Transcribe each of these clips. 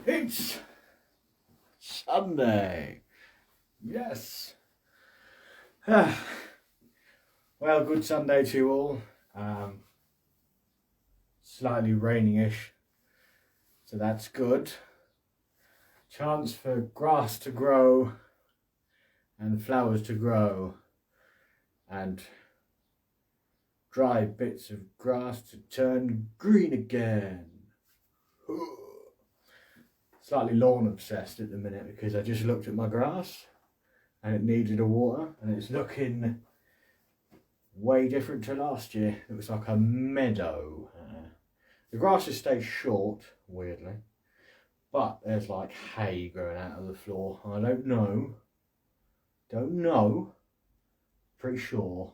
It's Sunday. Yes. Well, good Sunday to you all. Slightly raining-ish, so that's good. Chance for grass to grow and flowers to grow and dry bits of grass to turn green again. Slightly lawn obsessed at the minute because I just looked at my grass and it needed a water and it's looking way different to last year. It was like a meadow. The grass has stayed short, weirdly, but there's like hay growing out of the floor. I don't know, pretty sure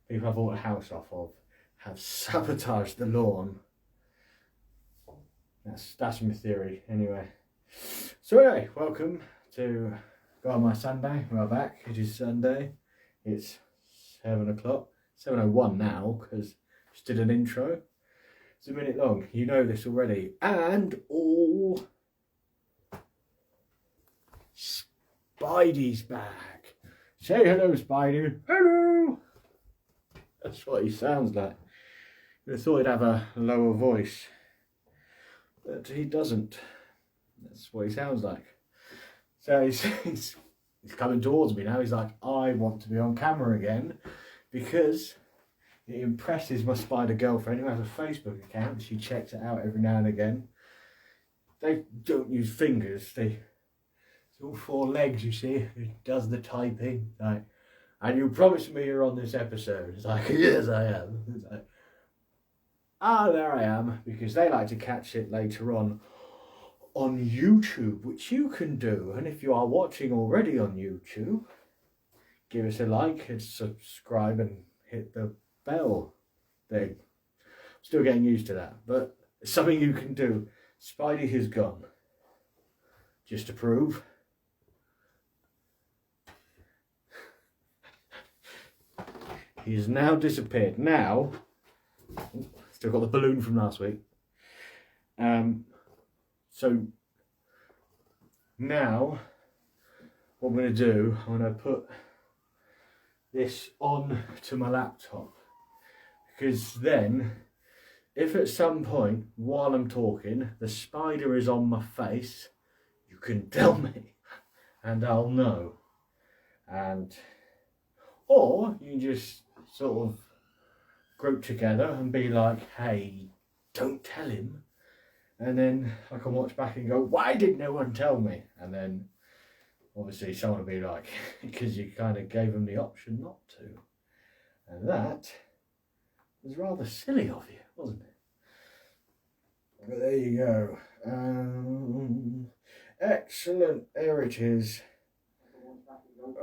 people I bought a house off of have sabotaged the lawn. That's my theory anyway. So anyway, welcome to God My Sunday. We're back. It is Sunday. It's 7 o'clock. 7:01 now because just did an intro. It's a minute long. You know this already. And all Spidey's back. Say hello, Spidey. Hello. That's what he sounds like. I thought he'd have a lower voice, but he doesn't. That's what he sounds like. So he's coming towards me now. He's like, I want to be on camera again because it impresses my spider girlfriend who has a Facebook account. She checks it out every now and again. They don't use fingers. It's all 4 legs, you see. It does the typing. Like, and you promised me you're on this episode. It's like, yes, I am. It's like, there I am. Because they like to catch it later on YouTube, which you can do. And if you are watching already on YouTube, give us a like and subscribe and hit the bell thing. Still getting used to that, but it's something you can do. Spidey has gone. Just to prove. He has now disappeared. Now, still got the balloon from last week. So now what I'm going to do, I'm going to put this on to my laptop, because then if at some point while I'm talking the spider is on my face, you can tell me and I'll know. Or you can just sort of group together and be like, hey, don't tell him. And then I can watch back and go, why did no one tell me? And then obviously someone will be like, because you kind of gave them the option not to. And that was rather silly of you, wasn't it? But there you go. Excellent. There it is.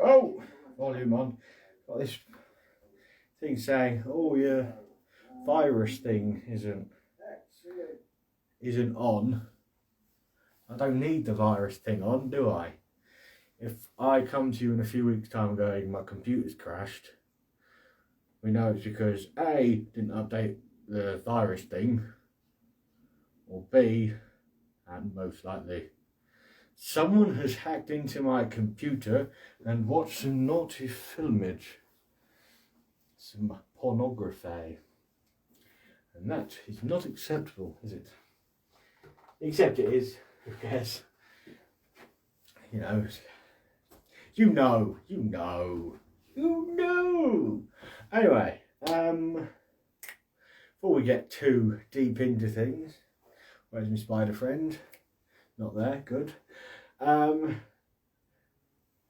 Oh, volume on. Got this thing saying, oh, your virus thing isn't on. I don't need the virus thing on, do I? If I come to you in a few weeks' time going, my computer's crashed, we know it's because A, didn't update the virus thing, or B, and most likely, someone has hacked into my computer and watched some naughty filmage, some pornography, and that is not acceptable, is it? Except it is, who cares? You know. Anyway, before we get too deep into things, where's my spider friend? Not there, good.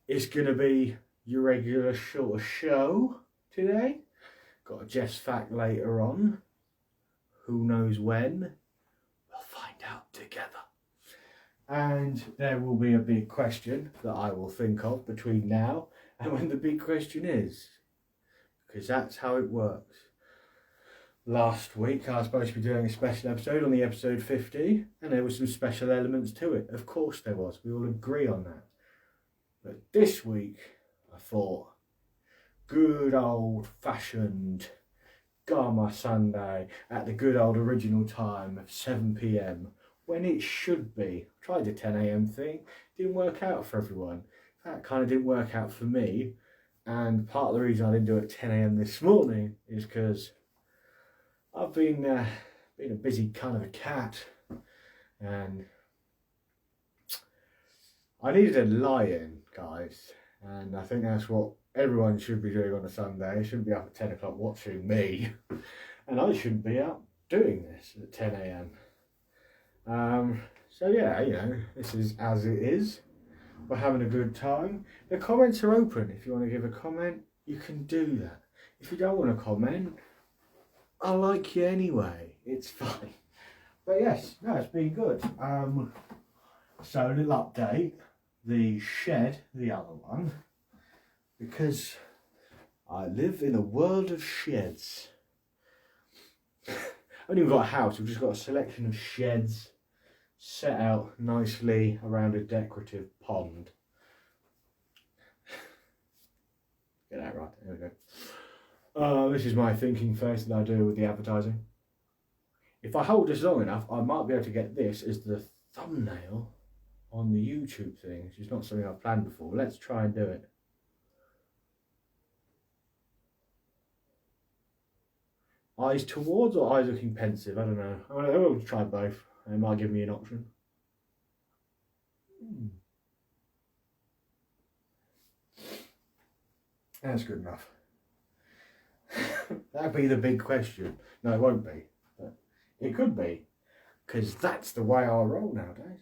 It's gonna be your regular short show today. Got a Jess fact later on. Who knows when? We'll find out together. And there will be a big question that I will think of between now and when the big question is. Because that's how it works. Last week I was supposed to be doing a special episode on the episode 50, and there were some special elements to it. Of course there was. We all agree on that. But this week I thought, good old fashioned God My Sunday at the good old original time of 7 PM. when it should be. I tried the 10 a.m. thing, didn't work out for everyone. That kind of didn't work out for me, and part of the reason I didn't do it at 10 a.m. this morning is because I've been a busy kind of a cat, and I needed a lie-in, guys, and I think that's what everyone should be doing on a Sunday. They shouldn't be up at 10 o'clock watching me, and I shouldn't be up doing this at 10 a.m. So yeah, you know, this is as it is. We're having a good time. The comments are open. If you want to give a comment, you can do that. If you don't want to comment, I like you anyway. It's fine. But yes, no, it's been good. So a little update. The shed, the other one, because I live in a world of sheds. I haven't even got a house, we've just got a selection of sheds set out nicely around a decorative pond. Get that right, there we go. This is my thinking face that I do with the advertising. If I hold this long enough, I might be able to get this as the thumbnail on the YouTube thing, which is not something I've planned before. Let's try and do it. Eyes towards or eyes looking pensive? I don't know. I'll try both. It might give me an option. That's good enough. That'd be the big question. No, it won't be. But it could be. Because that's the way I roll nowadays.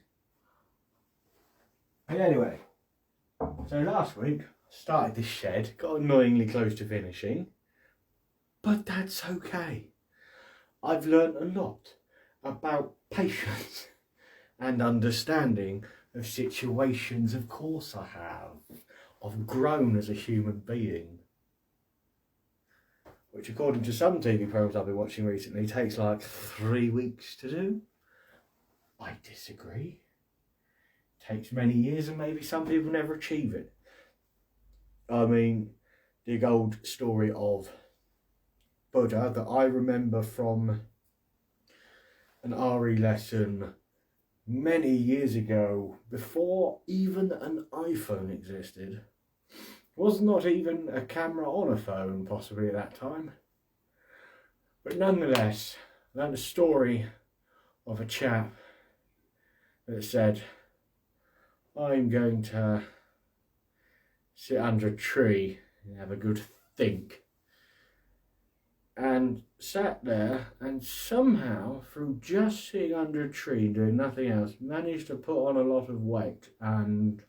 But anyway. So last week, I started this shed. Got annoyingly close to finishing. But that's okay. I've learnt a lot about patience and understanding of situations. Of course I have. I've grown as a human being. Which, according to some TV programs I've been watching recently, takes like 3 weeks to do. I disagree. It takes many years and maybe some people never achieve it. I mean, the old story of Buddha that I remember from an RE lesson many years ago, before even an iPhone existed. Was not even a camera on a phone possibly at that time. But nonetheless, I learned a story of a chap that said, I'm going to sit under a tree and have a good think. And sat there and somehow, through just sitting under a tree and doing nothing else, managed to put on a lot of weight. And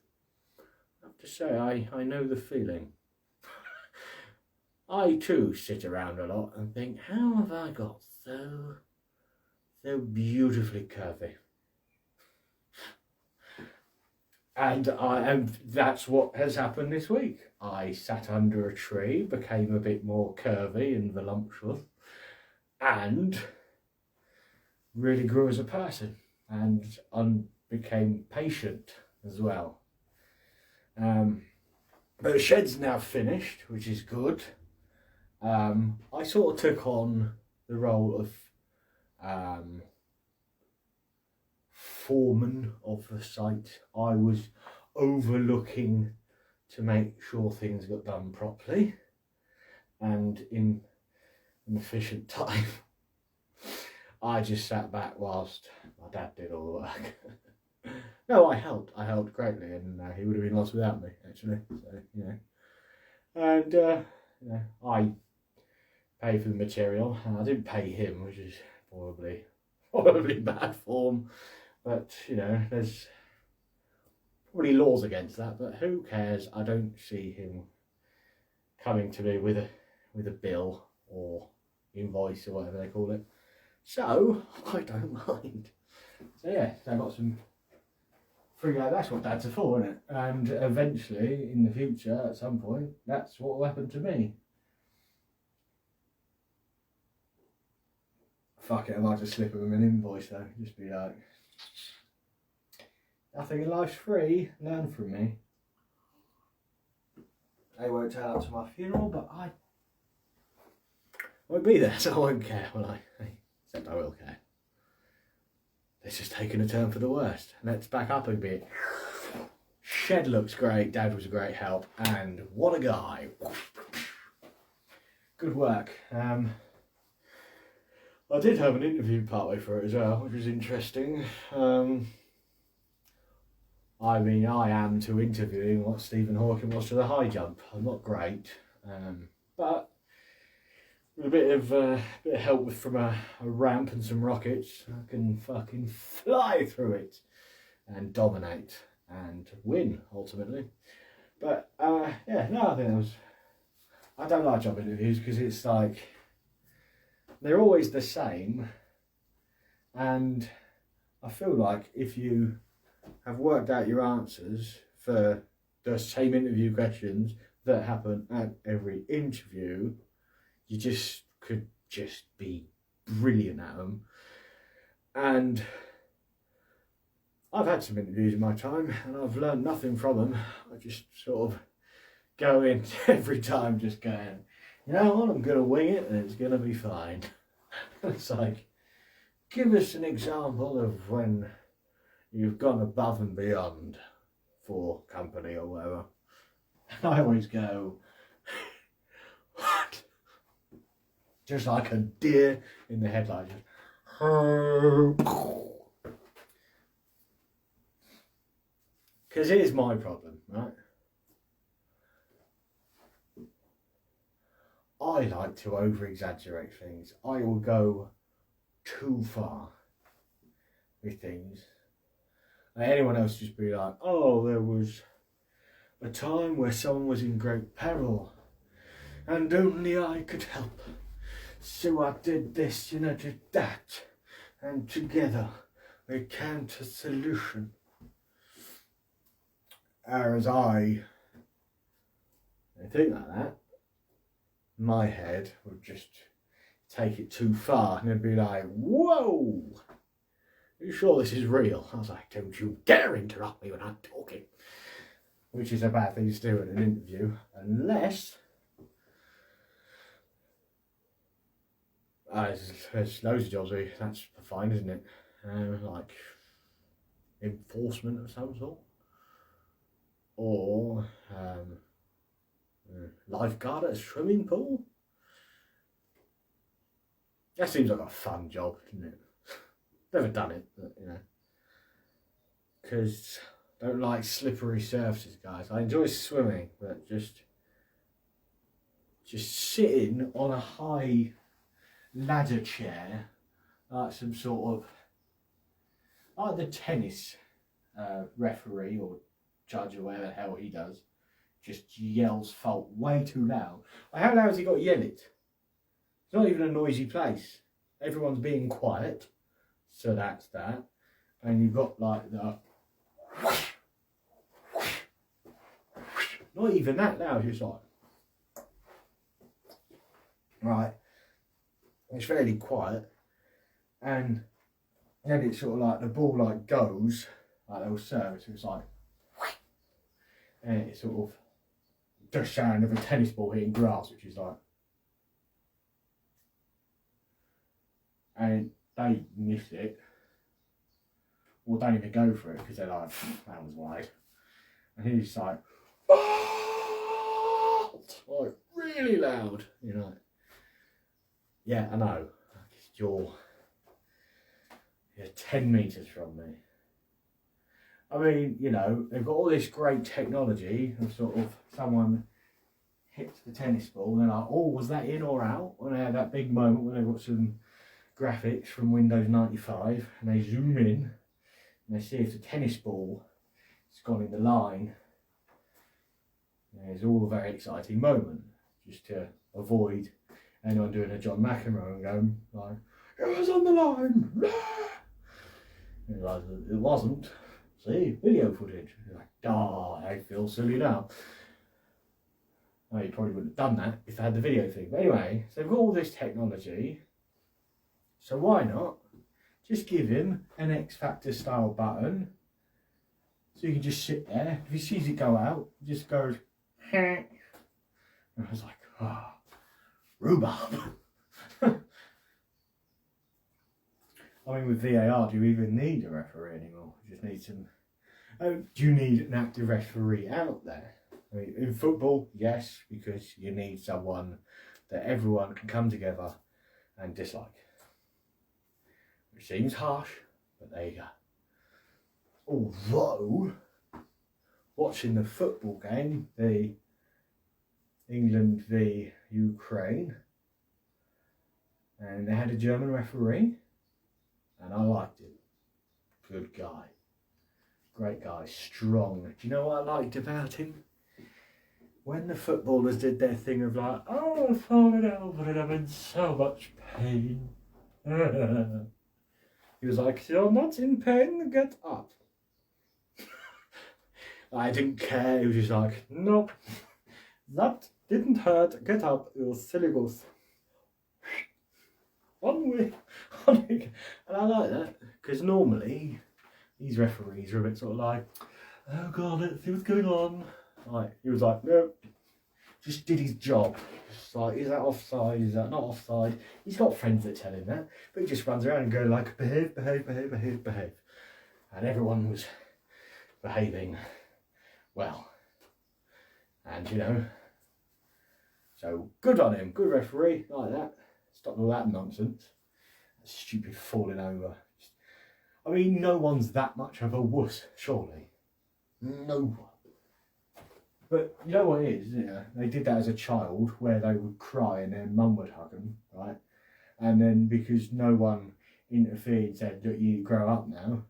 I have to say, I know the feeling. I too sit around a lot and think, how have I got so beautifully curvy? And that's what has happened this week. I sat under a tree, became a bit more curvy and voluptuous, and really grew as a person, and became patient as well. But the shed's now finished, which is good. I sort of took on the role of foreman of the site. I was overlooking to make sure things got done properly and in an efficient time. I just sat back whilst my dad did all the work. No, I helped greatly, and he would have been lost without me, actually. So, you know. And you know, I paid for the material, and I didn't pay him, which is probably bad form. But, you know, there's probably laws against that, but who cares? I don't see him coming to me with a bill or invoice or whatever they call it. So, I don't mind. So yeah, so I got some free, that's what dads are for, isn't it? And eventually, in the future, at some point, that's what will happen to me. Fuck it, I might just slip them an invoice though, just be like, nothing in life's free, learn from me. They won't turn up to my funeral, but I won't be there, so I won't care, will I? Except I will care. It's just taken a turn for the worst. Let's back up a bit. Shed looks great, Dad was a great help, and what a guy. Good work. I did have an interview partway through it as well, which was interesting. I mean, I am to interviewing what Stephen Hawking was to the high jump. I'm not great, but with a bit of help from a ramp and some rockets, I can fucking fly through it and dominate and win ultimately. But yeah, no, I think I don't like job interviews because it's like they're always the same, and I feel like if you have worked out your answers for the same interview questions that happen at every interview, you just could just be brilliant at them. And I've had some interviews in my time and I've learned nothing from them. I just sort of go in every time just going, you know what, I'm going to wing it and it's going to be fine. It's like, give us an example of when you've gone above and beyond for company or whatever. And I always go, what? Just like a deer in the headlights. Because here's my problem, right? I like to over-exaggerate things. I will go too far with things. And anyone else just be like, oh, there was a time where someone was in great peril and only I could help. So I did this, did that. And together we came to a solution. Whereas I think like that, my head would just take it too far and it'd be like, whoa, are you sure this is real? I was like, don't you dare interrupt me when I'm talking. Which is a bad thing to do in an interview, unless there's loads of jobs where that's fine, isn't it? Like enforcement of some sort. Or lifeguard at a swimming pool. That seems like a fun job, doesn't it? Never done it, but because I don't like slippery surfaces, guys. I enjoy swimming, but just sitting on a high ladder chair, like some sort of, like the tennis referee or judge or whatever the hell he does, just yells fault way too loud. Like, how loud has he got to yell it? It's not even a noisy place. Everyone's being quiet, so that's that. And you've got like the, not even that loud, it's like, right, it's fairly quiet, and then it's sort of like the ball like goes, like they'll serve, so it's like, and it's sort of the sound of a tennis ball hitting grass, which is like, and they miss it, or don't even go for it because they're like, that was wide, and he's like, oh! Like really loud, Yeah, I know. You're 10 metres from me. I mean, they've got all this great technology of sort of someone hits the tennis ball and they're like, oh, was that in or out? And they had that big moment when they got some graphics from Windows 95 and they zoom in and they see if the tennis ball has gone in the line. And it's all a very exciting moment, just to avoid anyone doing a John McEnroe and going like, it was on the line. And like, it wasn't. See, video footage. You're like, oh, I feel silly now. Oh, you probably wouldn't have done that if they had the video thing. But anyway, so they've got all this technology. So why not just give him an X Factor style button so you can just sit there. If he sees it go out, he just goes, and I was like, rhubarb. I mean, with VAR, do you even need a referee anymore? You just need some. Oh, do you need an active referee out there? I mean, in football, yes, because you need someone that everyone can come together and dislike. Which seems harsh, but there you go. Although, watching the football game, the England v Ukraine, and they had a German referee, and I liked it. Good guy. Great guy, strong. Do you know what I liked about him? When the footballers did their thing of like, oh, I've fallen over and I'm in so much pain. He was like, you're not in pain, get up. I didn't care, he was just like, nope, that didn't hurt, get up, you silly goose. On way. And I like that, because normally these referees are a bit sort of like, oh god, let's see what's going on. Like, he was like, no, just did his job. Just like, is that offside? Is that not offside? He's got friends that tell him that, but he just runs around and goes like, behave, behave, behave, behave, behave. And everyone was behaving well. And, you know, so good on him, good referee, like that. Stop all that nonsense. That stupid falling over. I mean, no one's that much of a wuss, surely. No one. But you know what it is, isn't it? They did that as a child, where they would cry and their mum would hug them, right? And then because no one interfered and said, look, you grow up now,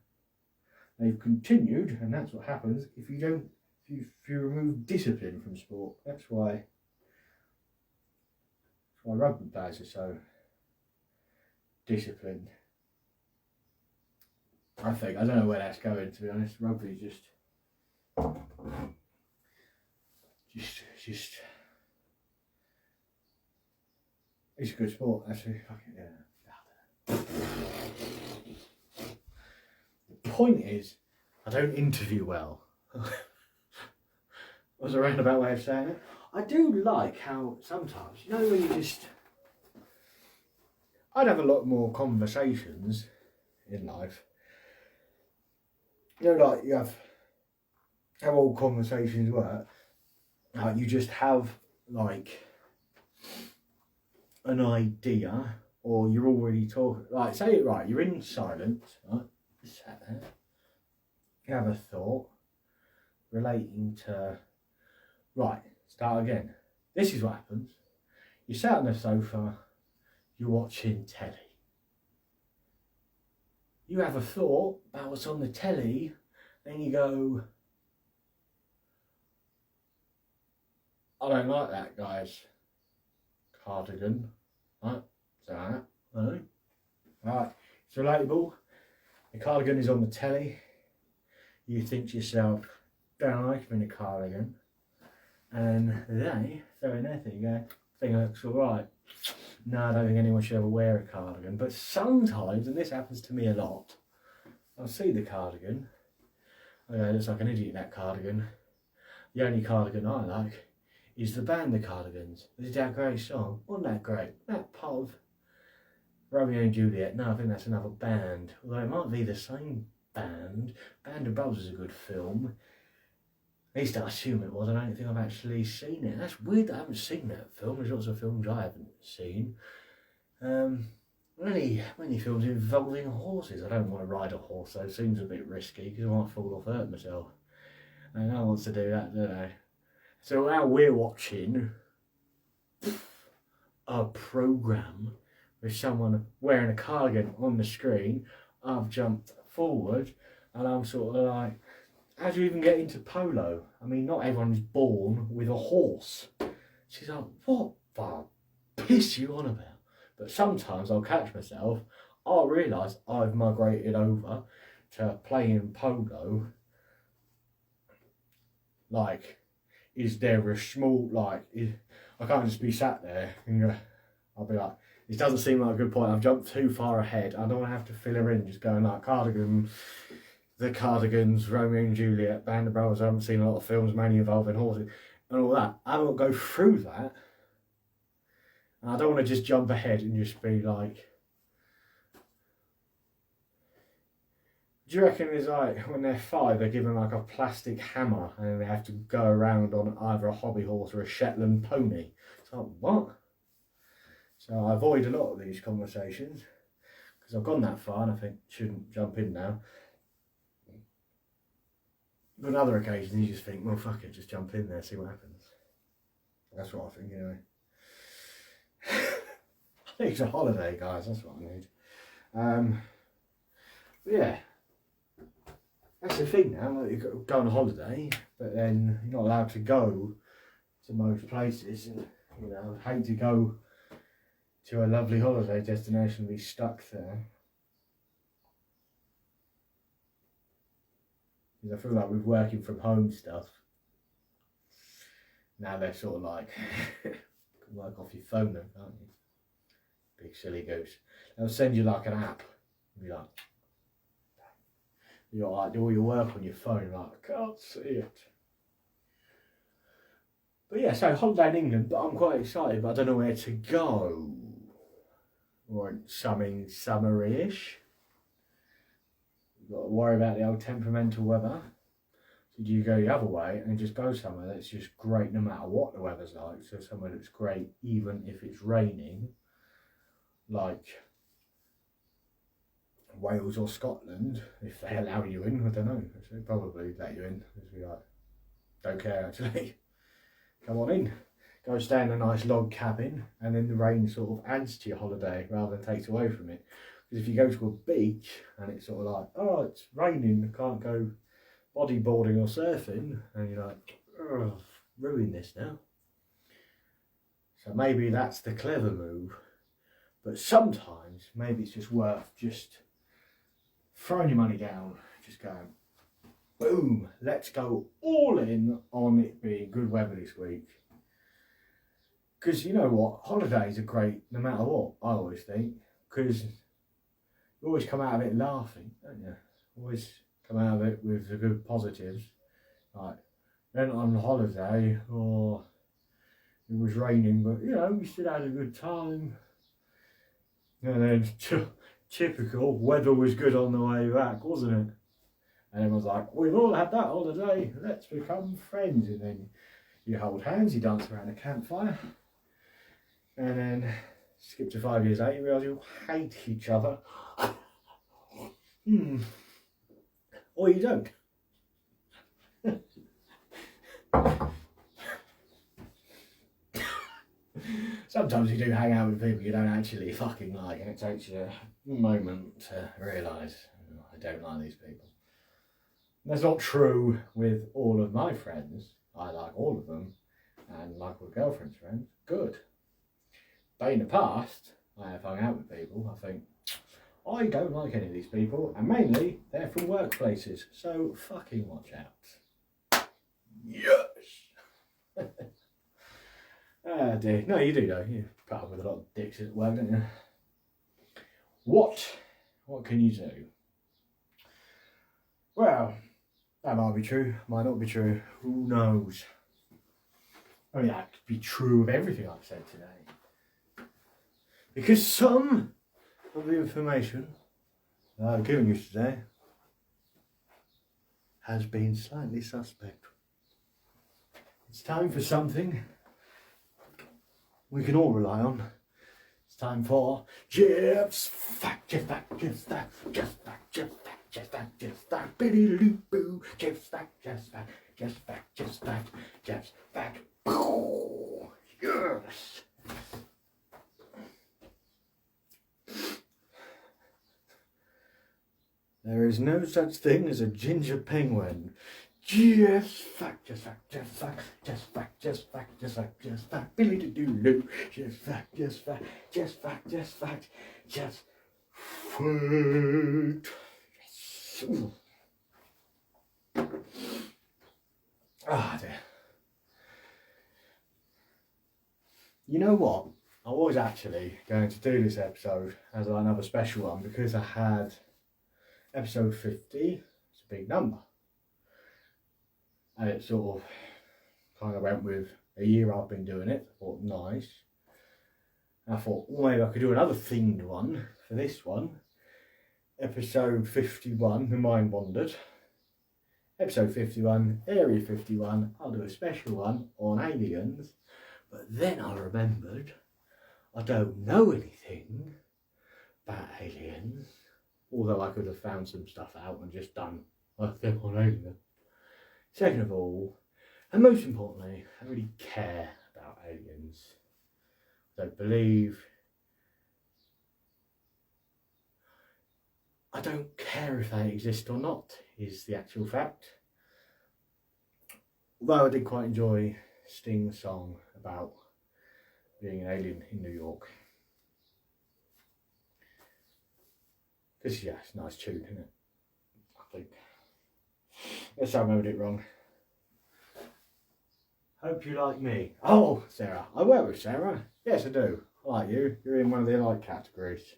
they've continued, and that's what happens if you don't, if you remove discipline from sport. That's why rugby players are so disciplined. I think, I don't know where that's going, to be honest. Rugby just it's a good sport, actually. Yeah. The point is, I don't interview well. Was a roundabout way of saying it. I do like how sometimes, you know, when you just, I'd have a lot more conversations in life. You know, like you have how all conversations work. You just have like an idea, or you're already talking. Like, say it right. You're in silence, right? Sat there. You have a thought relating to. Right. Start again. This is what happens. You sat on the sofa. You're watching telly. You have a thought about what's on the telly, then you go, I don't like that guy's cardigan. Right? So that, right? Right. It's relatable. The cardigan is on the telly. You think to yourself, don't like him in a cardigan. And they throw in their thing, go, thing looks alright. No, I don't think anyone should ever wear a cardigan. But sometimes, and this happens to me a lot, I'll see the cardigan. I go, it looks like an idiot, that cardigan. The only cardigan I like is the band The Cardigans. Is that great song? Wasn't that great? That part of Romeo and Juliet. No, I think that's another band. Although it might be the same band. Band of Brothers is a good film. At least I assume it was. I don't think I've actually seen it. That's weird that I haven't seen that film. There's lots of films I haven't seen. Many films involving horses. I don't want to ride a horse though. It seems a bit risky because I might fall off, hurt myself. And no one wants to do that, do they? So now we're watching a programme with someone wearing a cardigan on the screen. I've jumped forward and I'm sort of like, how do you even get into polo? I mean, not everyone is born with a horse. She's like, what the piss you on about? But sometimes I'll catch myself, I'll realise I've migrated over to playing polo. Like, is there a small, like, I can't just be sat there and go, I'll be like, this doesn't seem like a good point, I've jumped too far ahead, I don't want to have to fill her in, just going like, cardigan, The Cardigans, Romeo and Juliet, Band of Brothers. I haven't seen a lot of films mainly involving horses and all that. I won't go through that. And I don't want to just jump ahead and just be like, Do you reckon it's like when they're 5, they're given like a plastic hammer and then they have to go around on either a hobby horse or a Shetland pony? It's like, what? So I avoid a lot of these conversations because I've gone that far and I think shouldn't jump in now. But on other occasions you just think, well, fuck it, just jump in there, see what happens. That's what I think anyway. I think it's a holiday, guys, that's what I need. But yeah. That's the thing now, like you go on a holiday, but then you're not allowed to go to most places. And, you know, I hate to go to a lovely holiday destination and be stuck there. Because I feel like with working from home stuff, now they're sort of like, you can work off your phone then, can't you? Big silly goose. They'll send you like an app and be like, you're like, do all your work on your phone, like, I can't see it. But yeah, so holiday in England, but I'm quite excited, but I don't know where to go. Or something summer-ish. You've got to worry about the old temperamental weather. So do you go the other way and just go somewhere that's just great no matter what the weather's like? So somewhere that's great even if it's raining, like Wales or Scotland, if they allow you in. I don't know, they probably let you in. Just be like, don't care actually. Come on in. Go stay in a nice log cabin, and then the rain sort of adds to your holiday rather than takes away from it. Because if you go to a beach and it's sort of like, oh, it's raining, I can't go bodyboarding or surfing, and you're like, oh, ruin this now. So maybe that's the clever move. But sometimes maybe it's just worth just throwing your money down, just going, boom, let's go all in on it being good weather this week. Because you know what, holidays are great no matter what, I always think, because you always come out of it laughing, don't you? Always come out of it with the good positives. Like, went on holiday, or it was raining, but you know, we still had a good time. And then typical, weather was good on the way back, wasn't it? And everyone's like, we've all had that holiday, let's become friends. And then you hold hands, you dance around a campfire. And then skip to 5 years later, you realise you hate each other. Or you don't. Sometimes you do hang out with people you don't actually fucking like, and it takes you a moment to realise, oh, I don't like these people. And that's not true with all of my friends. I like all of them, and like with girlfriend's friends, good. But in the past, I have hung out with people, I think, I don't like any of these people, and mainly they're from workplaces, so fucking watch out. Yes! Ah dear, no you do though, you put up with a lot of dicks at work, don't you? What can you do? Well, that might be true, might not be true, who knows? I mean, that could be true of everything I've said today. Because some of the information that I've given you today has been slightly suspect. It's time for something we can all rely on. It's time for Jeff's Fact, Jeff's Fact, Jeff's Fact, Jeff's Fact, Jeff's Fact, Jeff's Fact, Jeff's Fact, Billy-loo-boo, Jeff's Fact, Jeff's Fact, Jeff's Fact, Jeff's Fact, Jeff's Fact, yes! There is no such thing as a ginger penguin. Jeff's Fact, Jeff's Fact, Jeff's Fact, Jeff's Fact, Jeff's Fact, Jeff's Fact, Jeff's Fact, Billy-doo-doo, Jeff's Fact, Jeff's Fact, Jeff's Fact, Jeff's Fact, Jeff's Fact. Yes. Ooh. Ah dear. You know what? I was actually going to do this episode as another special one because I had episode 50, it's a big number. And it sort of kind of went with a year I've been doing it. I thought, nice. And I thought, well, maybe I could do another themed one for this one. episode 51, The Mind Wandered. Episode 51, Area 51, I'll do a special one on aliens. But then I remembered I don't know anything about aliens. Although I could have found some stuff out and just done a thing on aliens. Second of all, and most importantly, I don't really care about aliens. I don't believe. I don't care if they exist or not, is the actual fact. Although I did quite enjoy Sting's song about being an alien in New York. Because, yeah, it's a nice tune, isn't it? I think. Yes, I remembered it wrong. Hope you like me. Oh, Sarah. I work with Sarah. Yes, I do. I like you. You're in one of the like categories.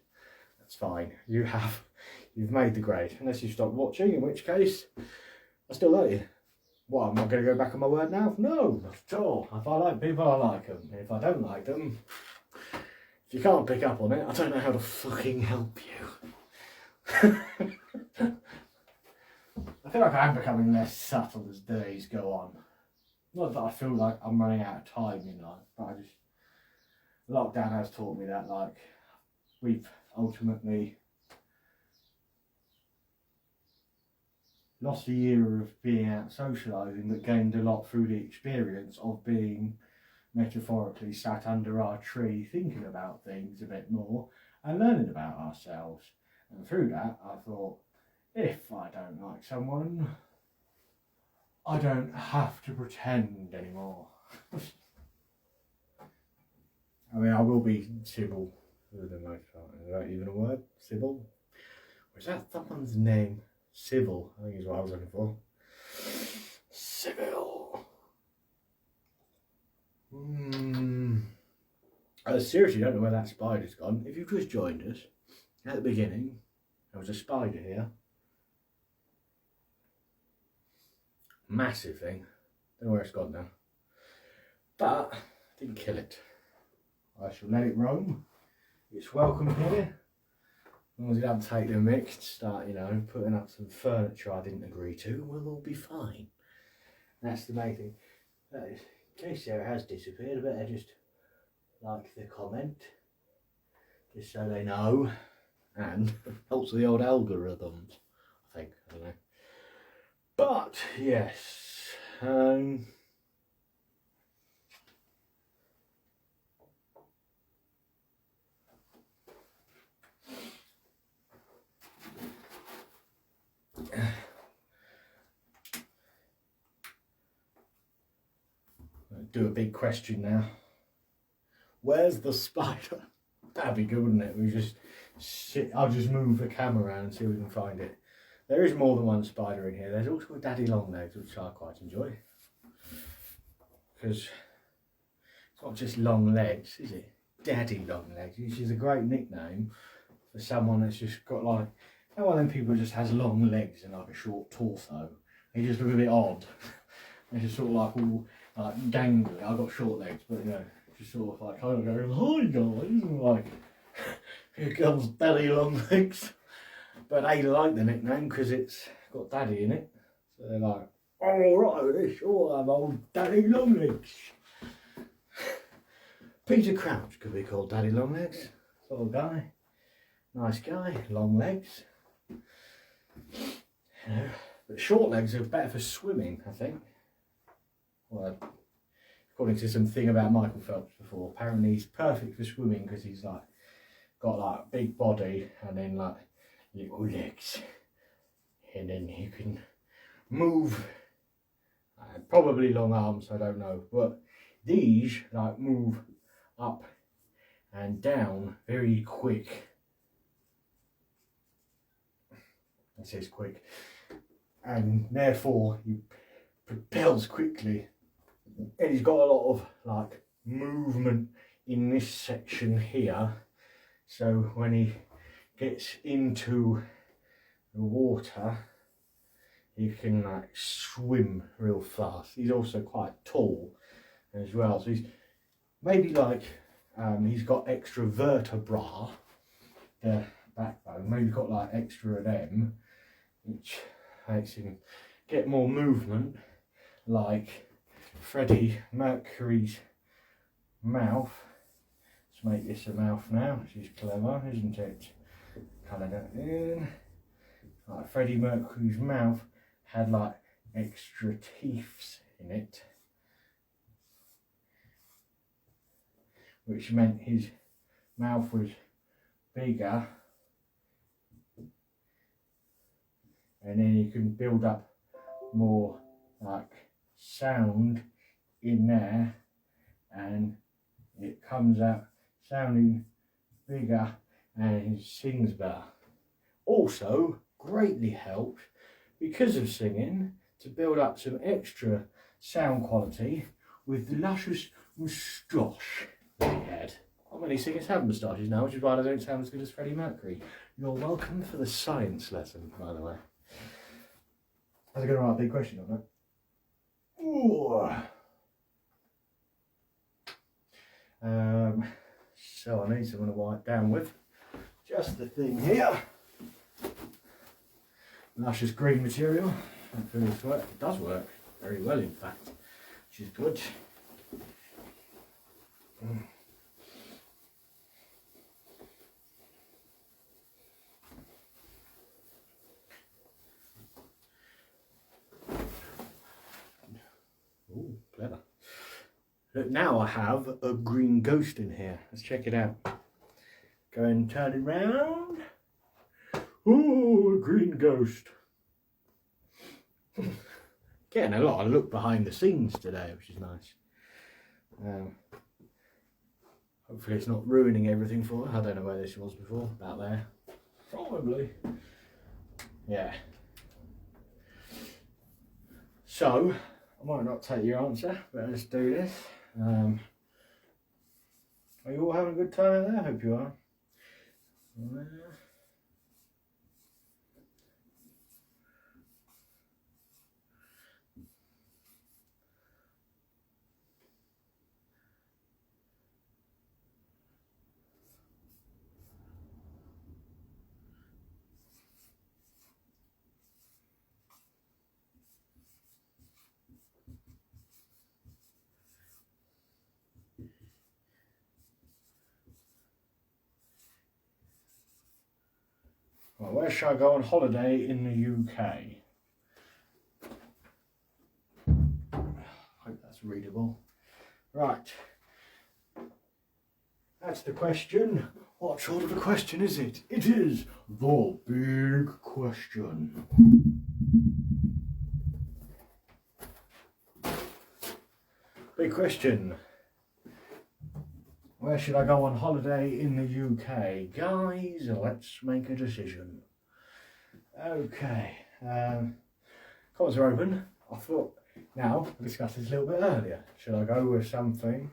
That's fine. You've made the grade. Unless you stop watching, in which case, I still like you. What, I'm not going to go back on my word now? No, not at all. If I like people, I like them. If I don't like them, if you can't pick up on it, I don't know how to fucking help you. I feel like I'm becoming less subtle as days go on. Not that I feel like I'm running out of time in life, but lockdown has taught me that, like, we've ultimately lost a year of being out socialising, but gained a lot through the experience of being metaphorically sat under our tree thinking about things a bit more and learning about ourselves. And through that I thought, if I don't like someone, I don't have to pretend anymore. I mean, I will be civil for the most part. Is that even a word? Civil? Or is that someone's name? Civil, I think is what I was looking for. Civil. I seriously don't know where that spider's gone. If you've just joined us, at the beginning, there was a spider here. Massive thing. Don't know where it's gone now. But, I didn't kill it. I shall let it roam. It's welcome here. As long as it doesn't take the mick to start, putting up some furniture I didn't agree to, we'll all be fine. That's the main thing. In case Sarah has disappeared, I better just like the comment, just so they know, and helps the old algorithms, I think, I don't know. But, yes, do a big question now. Where's the spider? That'd be good, wouldn't it? We just sit. I'll just move the camera around and see if we can find it. There is more than one spider in here. There's also a daddy longlegs, which I quite enjoy. Because it's not just long legs, is it? Daddy longlegs, which is a great nickname for someone that's just got like, one of them people who just has long legs and like a short torso. They just look a bit odd. They're just sort of like all like gangly. I've got short legs, but just sort of like, I go, hi guys, and like, here comes Daddy Longlegs. But they like the nickname because it's got Daddy in it. So they're like, alright, this sure have old Daddy Longlegs. Peter Crouch could be called Daddy Longlegs. Sort of guy. Nice guy, long legs. But short legs are better for swimming, I think. Well, according to something about Michael Phelps before, apparently he's perfect for swimming because he's like got like big body and then like little legs, and then he can move. Probably long arms, I don't know, but these like move up and down very quick. It says quick, and therefore he propels quickly. And he's got a lot of like movement in this section here, so when he gets into the water he can like swim real fast. He's also quite tall as well, so he's maybe like he's got extra vertebra, the backbone. Maybe got like extra of them, which makes him get more movement, like Freddie Mercury's mouth. Let's make this a mouth now, which is clever, isn't it? Colour that in. Like Freddie Mercury's mouth had like extra teeth in it, which meant his mouth was bigger, and then you can build up more like sound in there, and it comes out sounding bigger and he sings better. Also greatly helped, because of singing, to build up some extra sound quality with the luscious moustache that he had. Not many singers have moustaches now, which is why they don't sound as good as Freddie Mercury. You're welcome for the science lesson, by the way. I was going to write a big question on that. Ooh. So I need someone to wipe down with. Just the thing here. Luscious green material. Hopefully this work. It does work very well, in fact, which is good. Ooh, clever. Look, now I have a green ghost in here. Let's check it out. Go and turn it round. Ooh, a green ghost. Getting a lot of look behind the scenes today, which is nice. Hopefully it's not ruining everything for her. I don't know where this was before. About there. Probably. Yeah. So, I might not take your answer, but let's do this. Are you all having a good time out there? I hope you are. Well, where shall I go on holiday in the UK? Hope that's readable. Right. That's the question. What sort of a question is it? It is the big question. Big question. Where should I go on holiday in the UK? Guys, let's make a decision. Okay, comments are open. I thought, now, I discussed this a little bit earlier. Should I go with something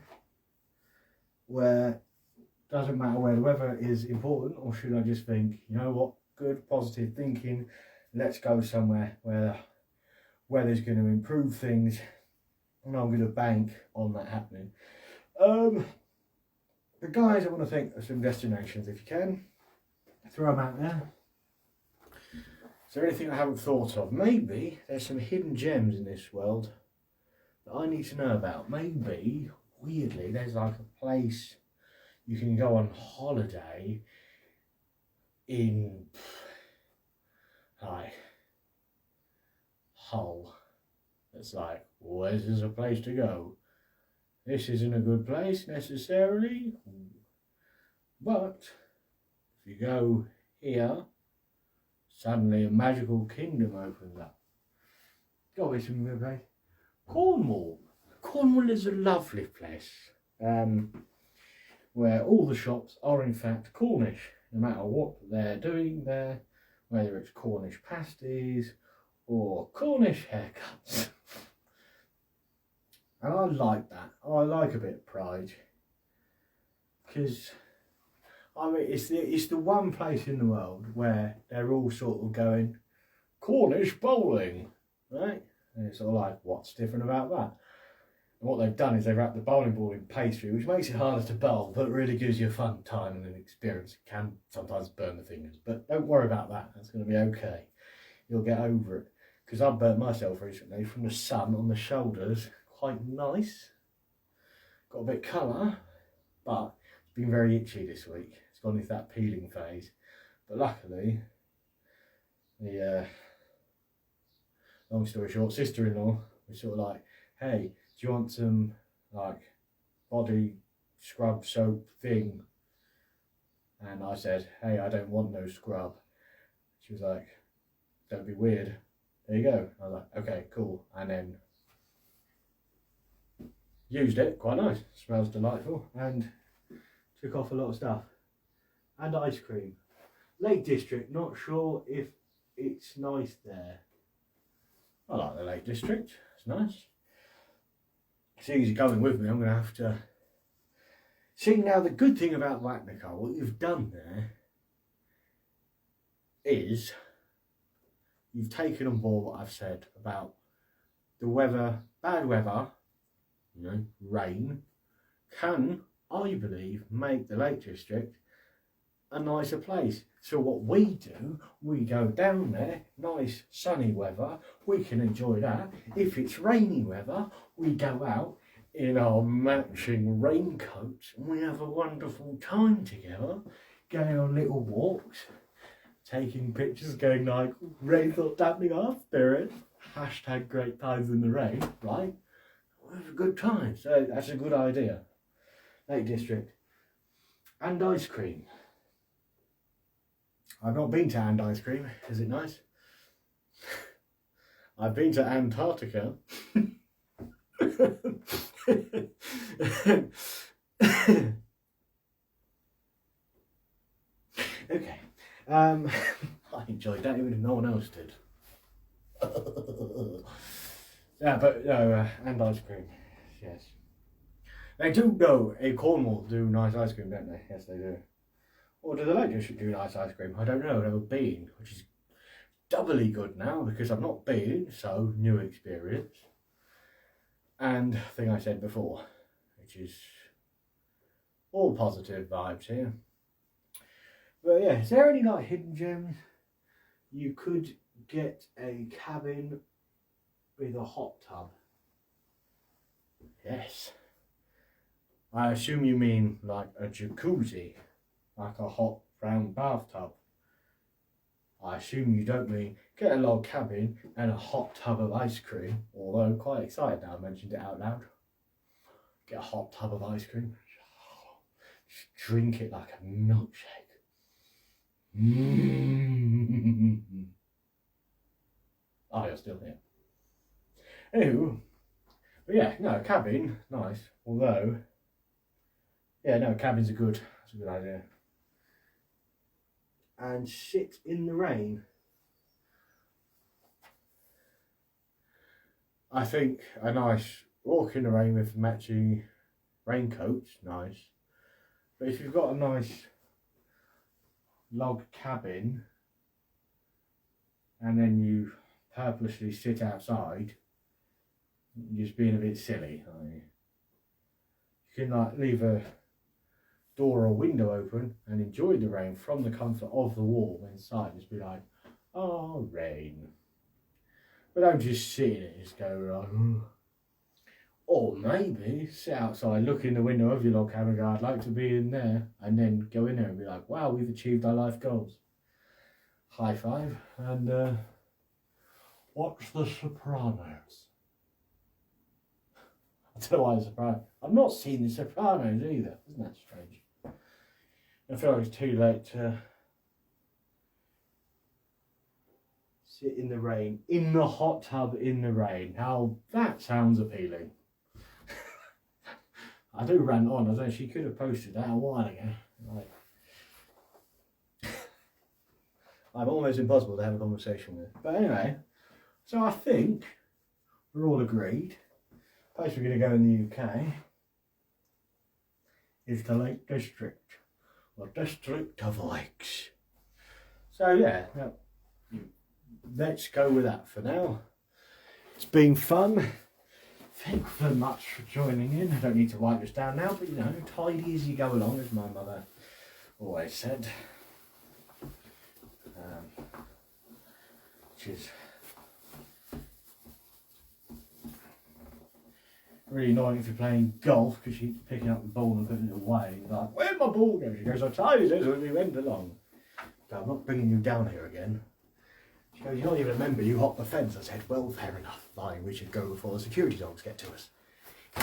where it doesn't matter where the weather is important, or should I just think, you know what, good, positive thinking, let's go somewhere where the weather's going to improve things, and I'm going to bank on that happening. But guys, I want to think of some destinations, if you can. Throw them out there. Is there anything I haven't thought of? Maybe there's some hidden gems in this world that I need to know about. Maybe, weirdly, there's like a place you can go on holiday in, like, Hull. It's like, well, this is a place to go. This isn't a good place necessarily, but if you go here, suddenly a magical kingdom opens up. Got to be some good place. Cornwall. Cornwall is a lovely place, where all the shops are in fact Cornish, no matter what they're doing there, whether it's Cornish pasties or Cornish haircuts. And I like that. I like a bit of pride, because I mean it's the one place in the world where they're all sort of going Cornish bowling, right? And it's sort of like, what's different about that? And what they've done is they've wrapped the bowling ball in pastry, which makes it harder to bowl, but really gives you a fun time and an experience. It can sometimes burn the fingers, but don't worry about that. That's going to be okay. You'll get over it. Because I've burnt myself recently from the sun on the shoulders. Quite nice. Got a bit of colour, but it's been very itchy this week. It's gone into that peeling phase. But luckily, the long story short, sister-in-law was sort of like, hey, do you want some like body scrub soap thing? And I said, hey, I don't want no scrub. She was like, don't be weird. There you go. I was like, okay, cool. And then used it, quite nice. Smells delightful and took off a lot of stuff. And ice cream. Lake District, not sure if it's nice there. I like the Lake District, it's nice. Seeing as you're coming with me, I'm going to have to... See, now the good thing about that, Nicole, what you've done there is you've taken on board what I've said about the weather, bad weather, you know, rain, can, I believe, make the Lake District a nicer place. So what we do, we go down there, nice sunny weather, we can enjoy that. If it's rainy weather, we go out in our matching raincoats and we have a wonderful time together, going on little walks, taking pictures, going like, rain's not dampening our spirits, hashtag great times in the rain, right? We have a good time, so that's a good idea. Lake District. And ice cream. I've not been to And Ice Cream. Is it nice? I've been to Antarctica. Okay. I enjoyed that even if no one else did. Yeah, but no, And Ice Cream. Yes. They do go, in Cornwall do nice ice cream, don't they? Yes, they do. Or do the Lake District do nice ice cream? I don't know, I've never been, which is doubly good now because I've not been, so new experience. And thing I said before, which is all positive vibes here. But yeah, is there any like hidden gems? You could get a cabin with a hot tub. Yes. I assume you mean like a jacuzzi. Like a hot round bathtub. I assume you don't mean get a log cabin and a hot tub of ice cream, although I'm quite excited now I mentioned it out loud. Get a hot tub of ice cream. Just drink it like a milkshake. Oh, you're still here. Anywho, but yeah, no, cabin, nice. Although, yeah, no, cabin's that's a good idea. And sit in the rain. I think a nice walk in the rain with matching raincoats, nice. But if you've got a nice log cabin and then you purposely sit outside, you're just being a bit silly, aren't you? You can like leave a door or window open and enjoy the rain from the comfort of the wall inside. Just be like, oh, rain. But don't just sit in it and just go like, or maybe sit outside, look in the window of your log cabin and go, I'd like to be in there, and then go in there and be like, wow, we've achieved our life goals. High five. And watch The Sopranos. I don't know why The Sopranos. I've not seen The Sopranos either. Isn't that strange? I feel like it's too late to sit in the rain, in the hot tub in the rain. Now that sounds appealing. I do rant on. I don't know, she could have posted that a while ago. Like, I'm almost impossible to have a conversation with. But anyway, so I think we're all agreed. The place we're going to go in the UK is the Lake District. Or District of Lakes. So yeah, let's go with that for now. It's been fun. Thank you very much for joining in. I don't need to write this down now, but you know, tidy as you go along, as my mother always said. Which is really annoying if you're playing golf because you keep picking up the ball and putting it away. You're like, where'd my ball go? She goes, I tidied this when we went along. So I'm not bringing you down here again. She goes, you're not even a member, you hop the fence. I said, well, fair enough. Fine, we should go before the security dogs get to us.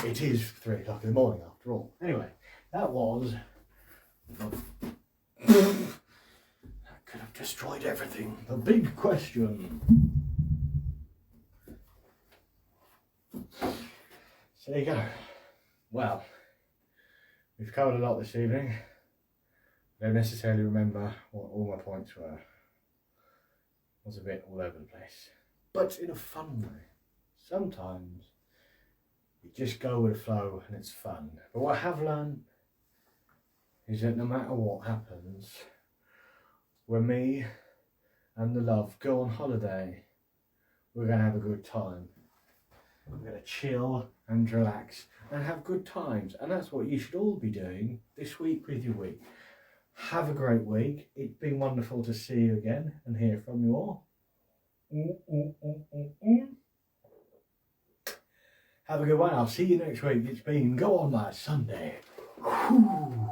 It is 3 o'clock in the morning after all. Anyway, that was... that could have destroyed everything. The big question. So there you go. Well, we've covered a lot this evening. I don't necessarily remember what all my points were. I was a bit all over the place. But in a fun way. Sometimes you just go with the flow and it's fun. But what I have learned is that no matter what happens, when me and the love go on holiday, we're going to have a good time. We're going to chill and relax and have good times. And that's what you should all be doing this week with your week. Have a great week. It's been wonderful to see you again and hear from you all. Have a good one. I'll see you next week. It's been Go On My Sunday. Whew.